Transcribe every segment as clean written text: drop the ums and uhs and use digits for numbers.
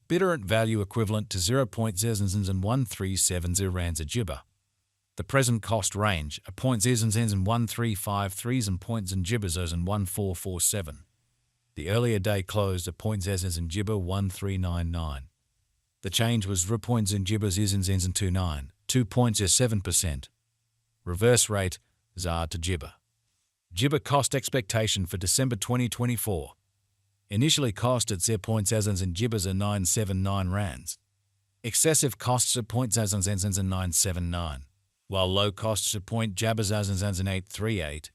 Bittorrent value equivalent to 0.01370 rands a jibber. The present cost range are 0.01353 and points and gibbers and 1447. The earlier day closed at 0.0 and gibber 1399. The change was 0.0 and gibbers and 29, 2.07%. Reverse rate ZAR to gibber. Gibber cost expectation for December 2024. Initially cost at 0.0 and gibbers are 979 rands. Excessive costs at 0.0 and 979, while low costs at 0.jabbers and 838.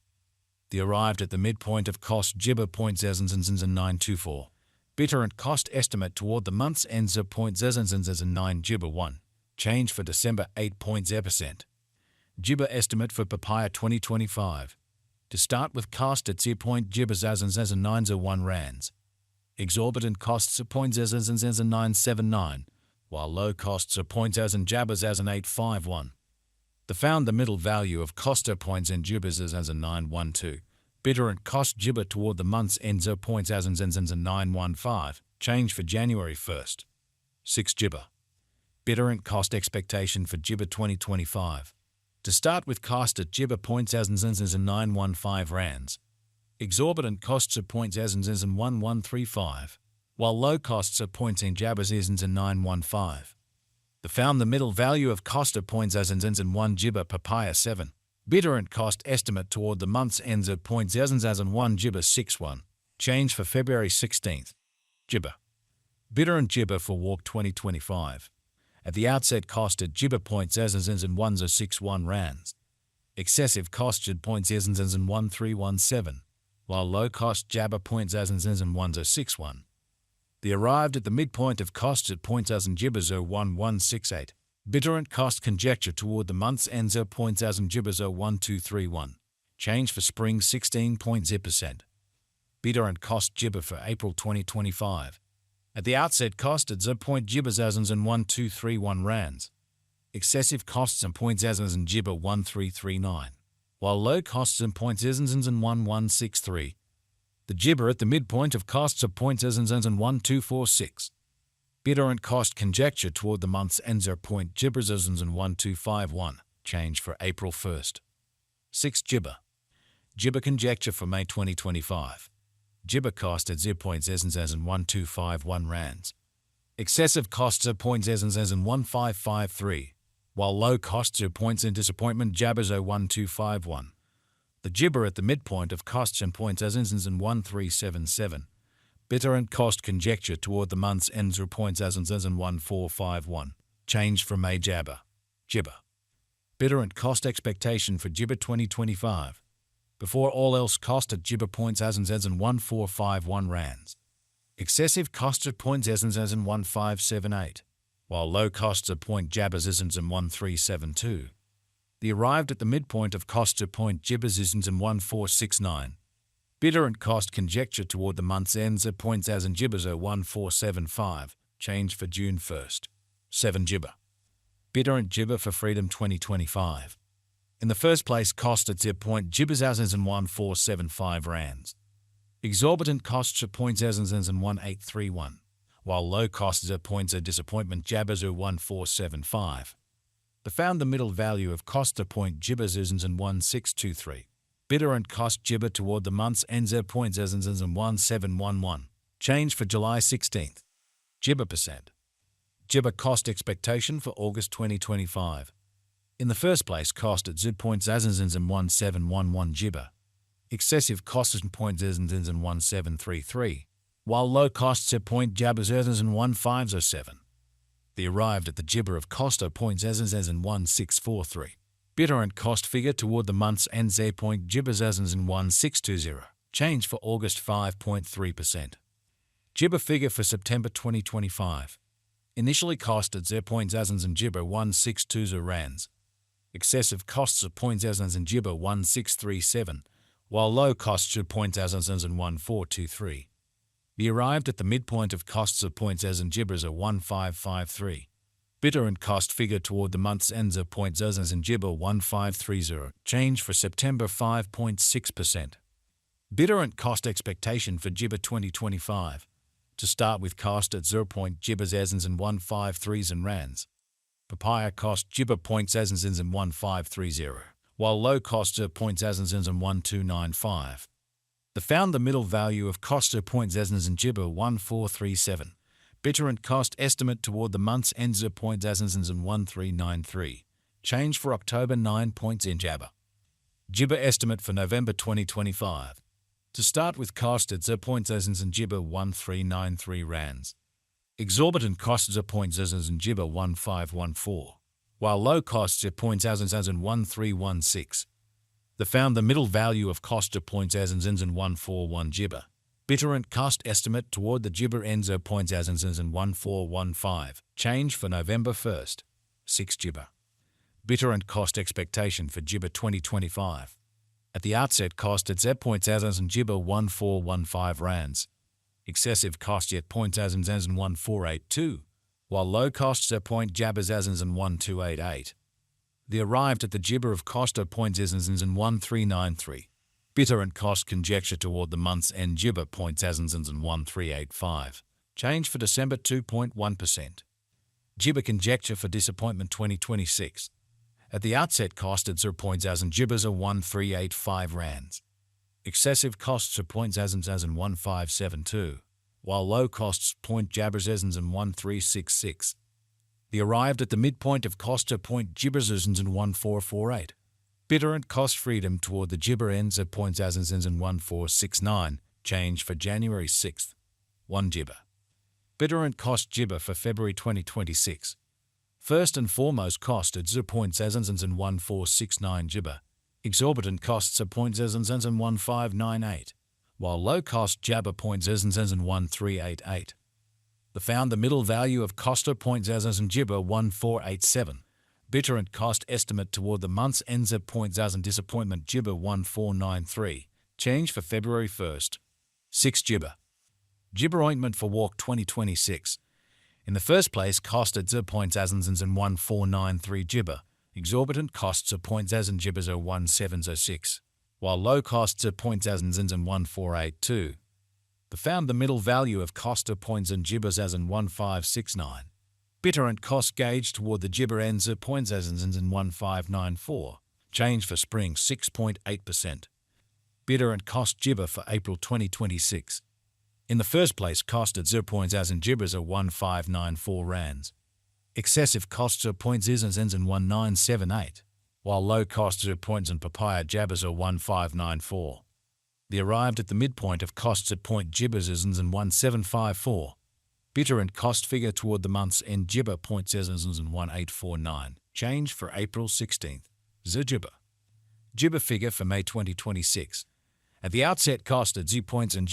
The arrived at the midpoint of cost gibber 0.0 and 924. Bittorrent cost estimate toward the month's ends of 0.0 and 9 gibber 1. Change for December 8.0%. Gibber estimate for papaya 2025. To start with cost at 0.gibbers and 901 rands. Exorbitant costs of 0.0 and 979, while low costs of 0.0 and jabbers as an 851. The found the middle value of cost of points and gibbers as a 912. Bittorrent cost gibber toward the month's ends of 0.0 and 915. Change for January 1st. 6 gibber. Bittorrent cost expectation for gibber 2025. To start with cost at gibber 0.0 and 915 rands. Exorbitant costs of 0.0 and 1135, while low costs of points and jabbers and 915. The found the middle value of cost of 0.0 and 1 gibber papaya 7. Bittorrent cost estimate toward the month's ends of 0.0 and 1 gibber 61. Change for February 16th. Gibber. Bittorrent gibber for walk 2025. At the outset cost at gibber 0.0 and 1061 rands. Excessive cost at 0.0 and 1317, while low cost jabber 0.0 and 1061. The arrived at the midpoint of cost at 0.0 gibbers 01168. Bittorrent cost conjecture toward the month's ends 0.0 gibbers 01231. Change for spring 16.0%. Bittorrent cost gibber for April 2025. At the outset cost at 0.gibbers and 1231 rands. Excessive costs and 0.0 and gibber 1339, while low costs and 0.0 and 1163. The gibber at the midpoint of costs of 0.0 and 1246. Bittorrent cost conjecture toward the month's ends are 0.gibbers and 1251. Change for April 1st. 6 gibber. Gibber conjecture for May 2025. Gibber cost at 0.0 and 1251 rands. Excessive costs of 0.0 and 1553, while low costs are points and disappointment jabbers 01251. The gibber at the midpoint of costs and 0.0 and 1377. Bittorrent cost conjecture toward the month's ends are 0.0 and 1451. Change for May jabber. Gibber. Bittorrent cost expectation for gibber 2025. Before all else cost at gibber 0.0 and 1451 rands. Excessive costs at 0.0 and 1578, while low costs at point jabbers and 1372. The arrived at the midpoint of costs at point gibbers and 1469. Bittorrent cost conjecture toward the month's ends at 0.0 and gibbers 1475. Change for June 1st. 7 gibber. Bittorrent gibber for Freedom 2025. In the first place cost at 0.gibbers and 1475 rands. Exorbitant costs at 0.0 and 1831, while low costs at points of disappointment jabbers 1475. The found the middle value of cost at point gibbers and 1623. Bittorrent cost gibber toward the month's ends at 0.0 and 1711. Change for July 16th. Gibber percent. Gibber cost expectation for August 2025. In the first place cost at 0.0 and 1711 gibber. Excessive costs at 0.0 and 1733, while low costs at point jabbers and 1507. The arrived at the gibber of cost at 0.0 and 1643. Bittorrent cost figure toward the month's ends at point gibbers and 1620. Change for August 5.3%. Gibber figure for September 2025. Initially cost at 0.0 and gibber 1620 rands. Excessive costs at 0.0 and gibber 1637, while low costs at 0.0 and 1423. The arrived at the midpoint of costs of 0.0 and gibbers are 1553. Bittorrent cost figure toward the month's ends of 0.0 and gibber 1530. Change for September 5.6%. Bittorrent cost expectation for gibber 2025. To start with, cost at 0. Jibbers Essens and 153s and rands. Papaya cost Jibber points Essens and 1530, while low cost 0. Essens and 1295. The found the middle value of cost 0. Essens and Jibber 1437. Bittorrent cost estimate toward the month's end 0. Essens and 1393. Change for October 9 points in Jabber. Jibber estimate for November 2025. To start with, cost at 0. Essens and Jibber 1393 rands. Exorbitant cost 0. Essens and Jibber 1514, while low cost 0. Essens and 1316. The found the middle value of cost 0. Essens and 141 Jibber. Bittorrent cost estimate toward the Jibber end 0. Essens and 1415. Change for November 1st. 6 Jibber. Bittorrent cost expectation for Jibber 2025. At the outset, cost at 0. Essens and Jibber 1415 rands. Excessive cost yet 0. Essens and 1482, while low cost 0. Jabbers Essens and 1288. The arrived at the Jibber of cost 0. Essens and 1393. Bittorrent cost conjecture toward the month's end Jibber 0. Essens and 1385. Change for December 2.1%. Jibber conjecture for disappointment 2026. At the outset, cost at 0. Essens Jibbers are 1385 rands. Excessive costs 0. Essens and 1572, while low costs 0. Jabbers Essens and 1366. The arrived at the midpoint of cost 0. Jibbers Essens and 1448. Bittorrent cost freedom toward the Jibber ends 0. Essens and 1469. Change for January 6th. 1 Jibber. Bittorrent cost Jibber for February 2026. First and foremost, cost at 0. Essens and 1469 Jibber. Exorbitant costs 0. Essens and 1598, while low cost Jabber 0. Essens and 1388. The found the middle value of cost 0. Essens and Jibber 1487. Bittorrent cost estimate toward the month's end 0. Essens disappointment Jibber 1493. Change for February 1st. 6 Jibber. Jibber ointment for walk 2026. In the first place, cost at 0. Essens and 1493 Jibber. Exorbitant costs 0. Essens Jibbers are 1706, while low costs 0. Essens and 1482. The found the middle value of cost 0. Essens Jibbers as in 1569. Bittorrent cost gauge toward the Jibber ends 0. Essens and 1594. Change for spring 6.8%. Bittorrent cost Jibber for April 2026. In the first place, cost at 0. Essens Jibbers are 1594 rands. Excessive costs 0. Essens and 1978, while low costs 0. and Papaya Jabbers are 1594. The arrived at the midpoint of costs at Jibbers Essens and 1754. Bittorrent cost figure toward the month's end Jibber Essens and 1849. Change for April 16th. Jibber. Jibber figure for May 2026. At the outset, cost at 0. and